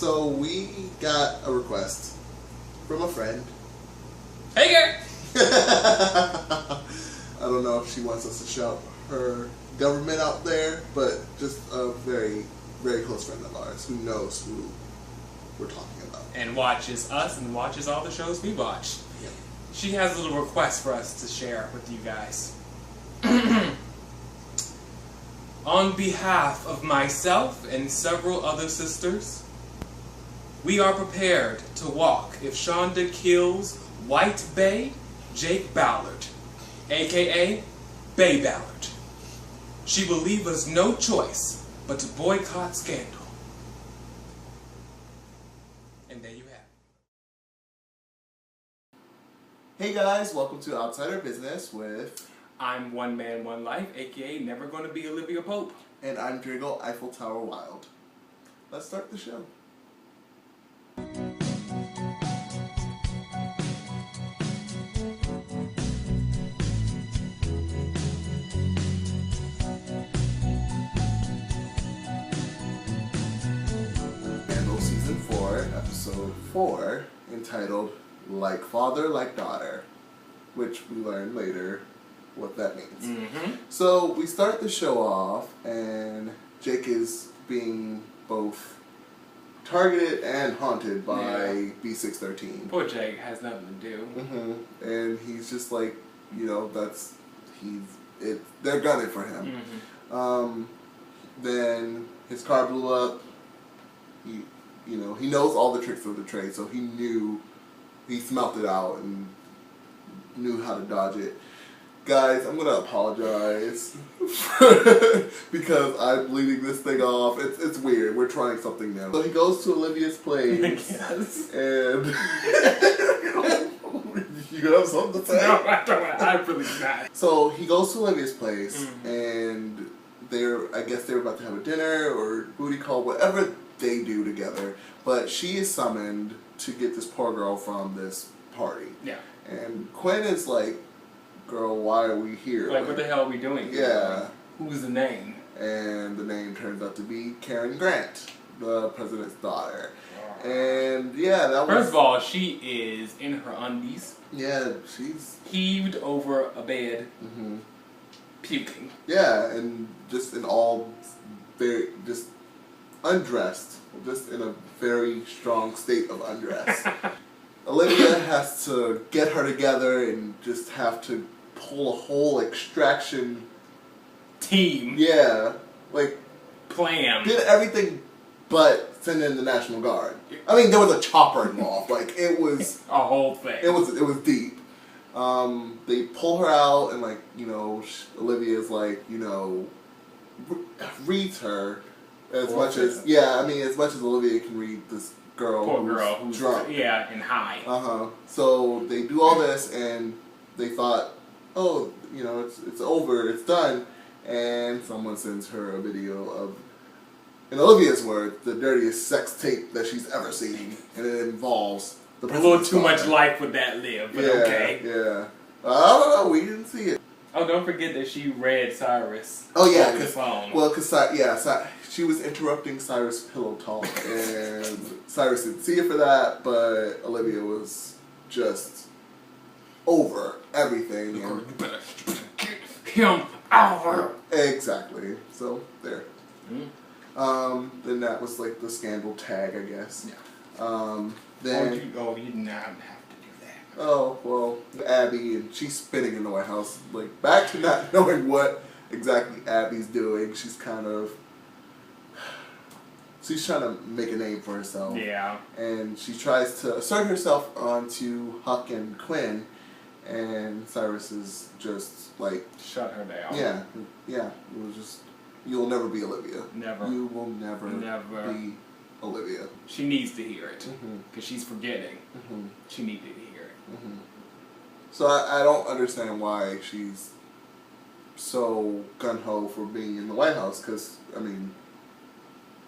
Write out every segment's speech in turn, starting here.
So we got a request from a friend. Hey, girl! I don't know if she wants us to shout her government out there, but just a very, very close friend of ours who knows who we're talking about. And watches us and watches all the shows we watch. Yep. She has a little request for us to share with you guys. On behalf of myself and several other sisters, we are prepared to walk if Shonda kills White Bay Jake Ballard, aka Bay Ballard. She will leave us no choice but to boycott Scandal. And there you have it. Hey guys, welcome to Outsider Business with... I'm One Man, One Life, aka Never Gonna Be Olivia Pope. And I'm Drigo Eiffel Tower Wild. Let's start the show. Scandal Season 4, Episode 4, entitled Like Father, Like Daughter, which we learn later what that means. Mm-hmm. So we start the show off, and Jake is being both targeted and haunted by B613. Poor Jake has nothing to do. Mm-hmm. And he's just like, you know, they're gunning for him. Mm-hmm. Then his car blew up. He knows all the tricks of the trade, so he smelt it out and knew how to dodge it. Guys, I'm gonna apologize because I'm bleeding this thing off. It's weird. We're trying something new. So he goes to Olivia's place, Yes. and you gonna have something to say? No, I don't. I really not. So he goes to Olivia's place, and I guess they're about to have a dinner or booty call, whatever they do together. But she is summoned to get this poor girl from this party. Yeah. And Quinn is like, girl, why are we here? Like, what the hell are we doing here? Yeah. Who's the name? And the name turns out to be Karen Grant, the president's daughter. And yeah, that was... First of all, she is in her undies. Yeah, she's... Heaved over a bed. Mm-hmm. Puking. Yeah, and just in all... just undressed. Just in a very strong state of undress. Olivia has to get her together and just have to pull a whole extraction Team. Yeah, like Plan. did everything but send in the National Guard. I mean, there was a chopper involved. Like it was a whole thing. It was deep. They pull her out and Olivia's like reads her as much as Olivia can read this girl. Poor girl who's drunk. Yeah, and high. So they do all this and they thought, oh, it's over, it's done, and someone sends her a video of, in Olivia's words, the dirtiest sex tape that she's ever seen, and it involves the a little too daughter. much life would that live, but okay. Yeah. I don't know, we didn't see it. Oh, don't forget that she read Cyrus. Oh yeah, on the phone. Well, because she was interrupting Cyrus' pillow talk, and Cyrus didn't see it for that, but Olivia was just over everything. You better get him out. Exactly. So there. Mm. Then that was like the scandal tag, I guess. Yeah. Then you did not have to do that. Oh well, Abby, and she's spinning in the White House, like back to not knowing what exactly Abby's doing. She's trying to make a name for herself. Yeah. And she tries to assert herself onto Huck and Quinn, and Cyrus is just like... Shut her down. Yeah. It was just, you'll never be Olivia. Never. You will never be Olivia. She needs to hear it. Because she's forgetting. She needed to hear it. So I don't understand why she's so gung-ho for being in the White House, because, I mean...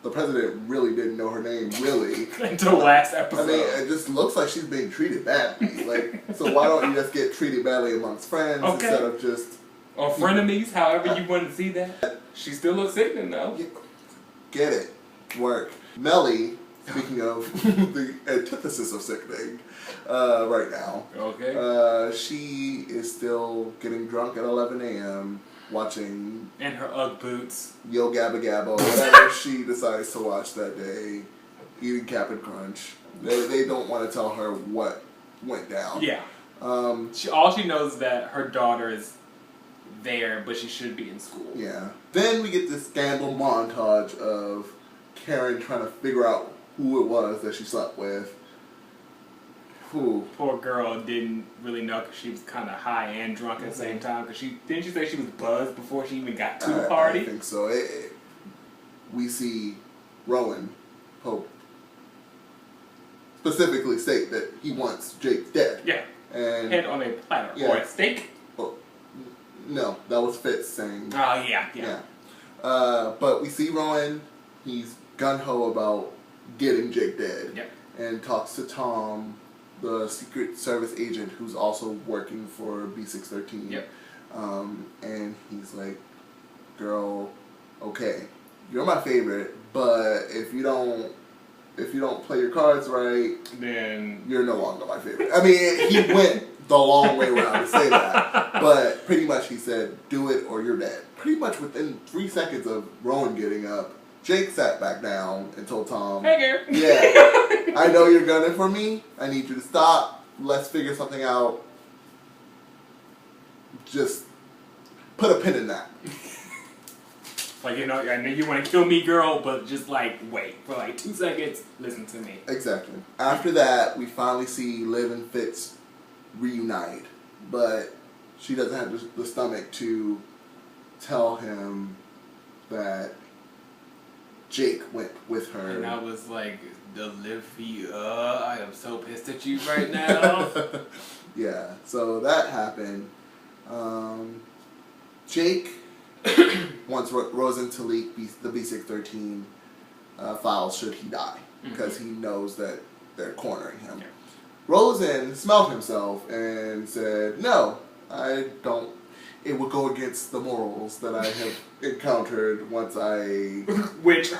The president really didn't know her name, really. Until the last episode. I mean, it just looks like she's being treated badly. So why don't you just get treated badly amongst friends instead of just... Or frenemies, however you want to see that. She still looks sickening, though. Get it. Work. Melly Speaking of the antithesis of sickening, right now. Okay. She is still getting drunk at 11 a.m. watching... And her Ugg boots. Yo Gabba Gabba, whatever she decides to watch that day. Eating Cap'n Crunch. They don't want to tell her what went down. Yeah. All she knows is that her daughter is there, but she should be in school. Yeah. Then we get this scandal montage of Karen trying to figure out who it was that she slept with. Who? Poor girl didn't really know because she was kind of high and drunk at the same time. Because didn't you say she was buzzed before she even got to the party? I think so. We see Rowan Pope specifically state that he wants Jake dead. Yeah. And head on a platter or a steak. Oh, no, that was Fitz saying. Oh yeah. But we see Rowan. He's gun ho about getting Jake dead. Yep. And talks to Tom, the Secret Service agent who's also working for B613. Yep. And he's like, girl, okay, you're my favorite, but if you don't play your cards right, then you're no longer my favorite. I mean, he went the long way around to say that, but pretty much he said, do it or you're dead. Pretty much within 3 seconds of Rowan getting up, Jake sat back down and told Tom, hey, girl. yeah, I know you're gunning for me. I need you to stop. Let's figure something out. Just put a pin in that. Like, I know you want to kill me, girl, but just, wait for, 2 seconds. Listen to me. Exactly. After that, we finally see Liv and Fitz reunite. But she doesn't have the stomach to tell him that Jake went with her. And I was like, Olivia, I am so pissed at you right now. Yeah, so that happened. Jake wants Rosen to leak the B613 files should he die, because he knows that they're cornering him. Yeah. Rosen smelled himself and said, no, I don't. It would go against the morals that I have encountered once I... Which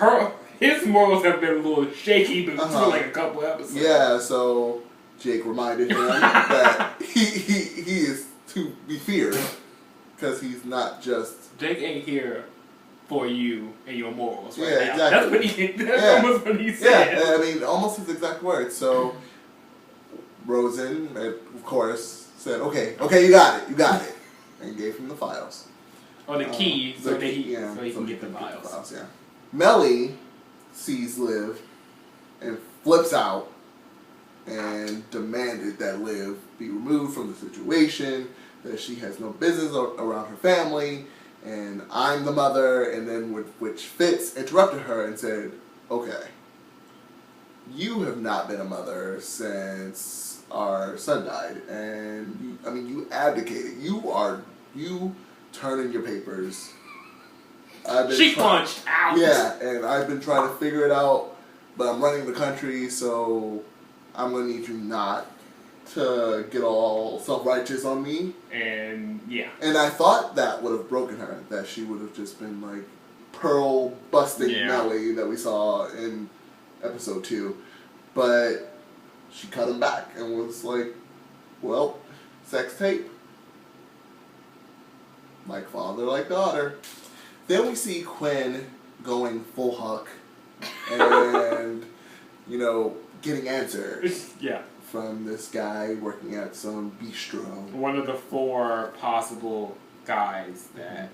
his morals have been a little shaky, but for a couple episodes. Yeah, so Jake reminded him that he is to be feared, because he's not just... Jake ain't here for you and your morals right now. Exactly. That's almost what he said. Yeah, I mean, almost his exact words. So Rosen, of course, said, okay, you got it. And gave him the files. Or the key, so he can get the files. Yeah. Melly sees Liv and flips out and demanded that Liv be removed from the situation, that she has no business around her family, and I'm the mother, and then which Fitz interrupted her and said, okay, you have not been a mother since our son died, and you abdicated. You turn in your papers. She punched out. Yeah, and I've been trying to figure it out, but I'm running the country, so I'm gonna need you not to get all self-righteous on me. And yeah. And I thought that would have broken her, that she would have just been like pearl busting Melly that we saw in episode 2, but she cut him back and was like, well, sex tape. Like father, like daughter. Then we see Quinn going full Huck and, getting answers. Yeah. From this guy working at some bistro. One of the 4 possible guys that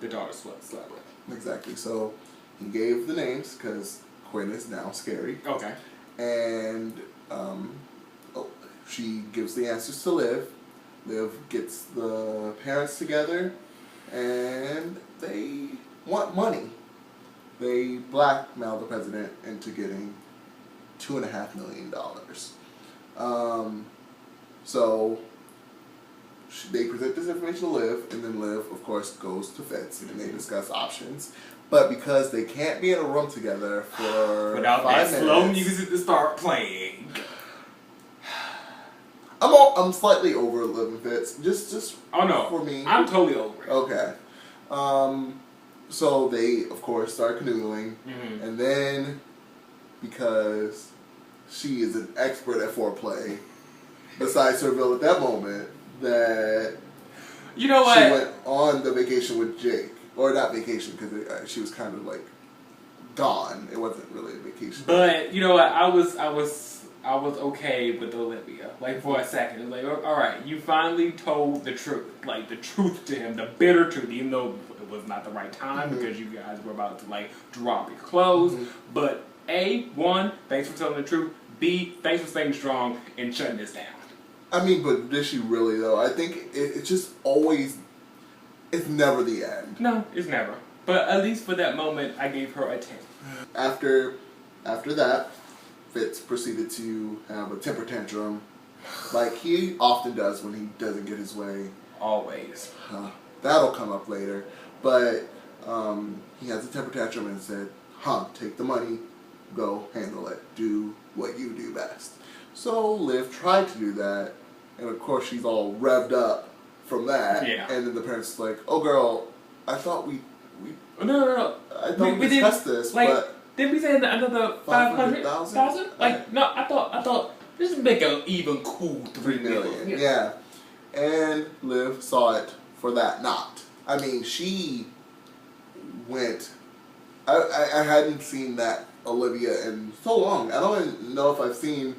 the daughter slept with. Exactly. So he gave the names because Quinn is now scary. Okay. And she gives the answers to Liv. Liv gets the parents together, and they want money. They blackmail the president into getting $2.5 million. So they present this information to Liv, and then Liv, of course, goes to Fitz, and they discuss options. But because they can't be in a room together for without 5 that minutes, slow music to start playing. I'm slightly over Liv and Fitz. Just oh no, for me. I'm totally over it. Okay. So they, of course, start canoodling, and then because she is an expert at foreplay. Besides Serville at that moment, that you know what? she went on the vacation with Jake, or not vacation because she was kind of like gone. It wasn't really a vacation. But you know what? I was okay with Olivia. Like for a second, it was like, all right, you finally told the truth, like the truth to him, the bitter truth, even though it was not the right time because you guys were about to like drop your clothes. But A1, thanks for telling the truth. B, thanks for staying strong and shutting this down. I mean, but did she really though? I think it's just always, it's never the end. No, it's never. But at least for that moment, I gave her a 10. After that, Fitz proceeded to have a temper tantrum, like he often does when he doesn't get his way. Always. That'll come up later. But he has a temper tantrum and said, take the money, go handle it, do what you do best. So Liv tried to do that, and of course she's all revved up from that. Yeah. And then the parents are like, oh girl, I thought we No. I thought we discussed this, like, but did we say another 500,000? Like, no, I thought this would make an even cool 3 million. Yeah. And Liv saw it for that not. I mean, she went. I hadn't seen that Olivia in so long. I don't even know if I've seen.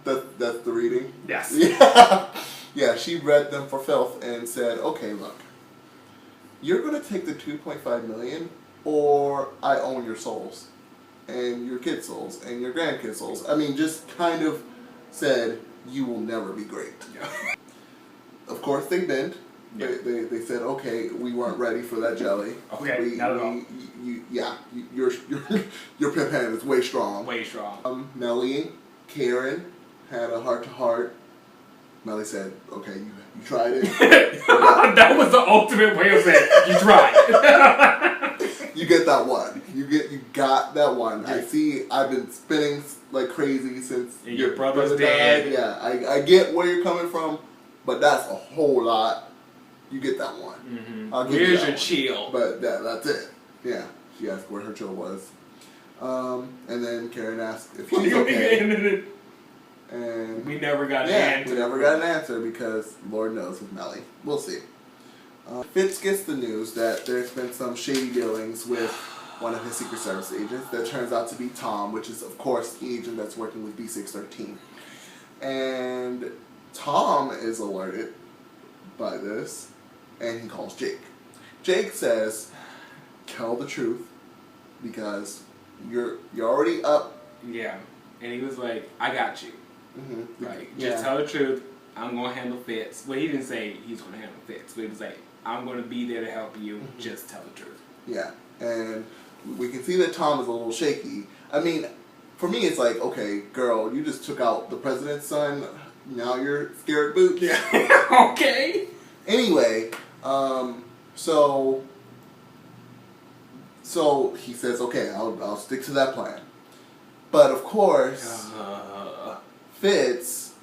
That's the reading. Yes. Yeah. Yeah. She read them for filth and said, "Okay, look, you're gonna take the 2.5 million, or I own your souls, and your kids' souls, and your grandkids' souls." I mean, just kind of said, "You will never be great." Yeah. Of course, they didn't. Yeah. They said, "Okay, we weren't ready for that jelly." Okay, not at all. Your pimp hand is way strong. Way strong. Melly, Karen had a heart-to-heart. Melly said, "Okay, you tried it." That was the ultimate way of saying you tried. You get that one. You got that one. Yeah. I see. I've been spinning like crazy since your brother's dead. Yeah, I get where you're coming from, but that's a whole lot. You get that one. Mm-hmm. I'll give Where's you your chill? But that's it. Yeah. She asked where her chill was. And then Karen asked if she's okay. And we never got an answer. We never got an answer because Lord knows with Melly. We'll see. Fitz gets the news that there's been some shady dealings with one of his Secret Service agents that turns out to be Tom, which is, of course, the agent that's working with B613. And Tom is alerted by this, and he calls Jake. Jake says, tell the truth, because you're already up. Yeah. And he was like, I got you. Mm-hmm. Like, just tell the truth. I'm going to handle Fitz. Well, he didn't say he's going to handle Fitz, but he was like, I'm going to be there to help you. Mm-hmm. Just tell the truth. Yeah. And we can see that Tom is a little shaky. I mean, for me, it's like, okay, girl, you just took out the president's son. Now you're scared boots. Yeah. Okay. Anyway, so he says, okay, I'll stick to that plan. But of course, Fitz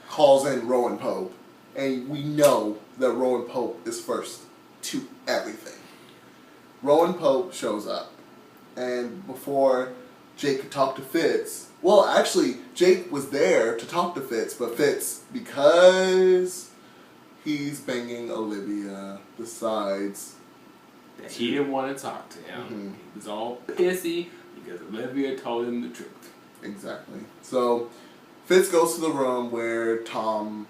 calls in Rowan Pope, and we know that Rowan Pope is first to everything. Rowan Pope shows up, and before Jake could talk to Fitz, well, actually, Jake was there to talk to Fitz, but Fitz, because he's banging Olivia, decides that he didn't want to talk to him. Mm-hmm. He was all pissy because Olivia told him the truth. Exactly. So Fitz goes to the room where Tom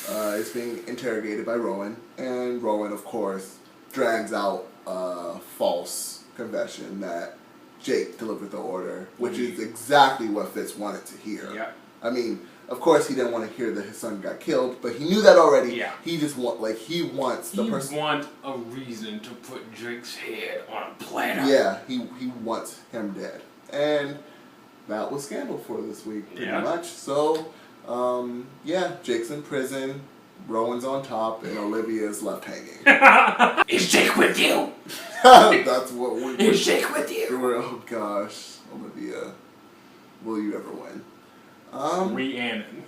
is being interrogated by Rowan, and Rowan, of course, drags out a false confession that Jake delivered the order, which is exactly what Fitz wanted to hear. Yeah. I mean, of course, he didn't want to hear that his son got killed, but he knew that already. Yeah. He just he wants the person. He wants a reason to put Drake's head on a platter. Yeah, he wants him dead, and that was scandal for this week, pretty much. So, Jake's in prison, Rowan's on top, and Olivia's left hanging. Is Jake with you? That's what we. Is Jake with you? Oh gosh, Olivia, will you ever win? Rhiannon.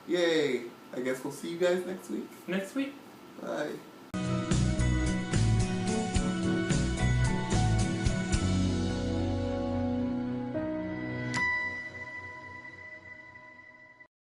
Yay! I guess we'll see you guys next week. Next week. Bye.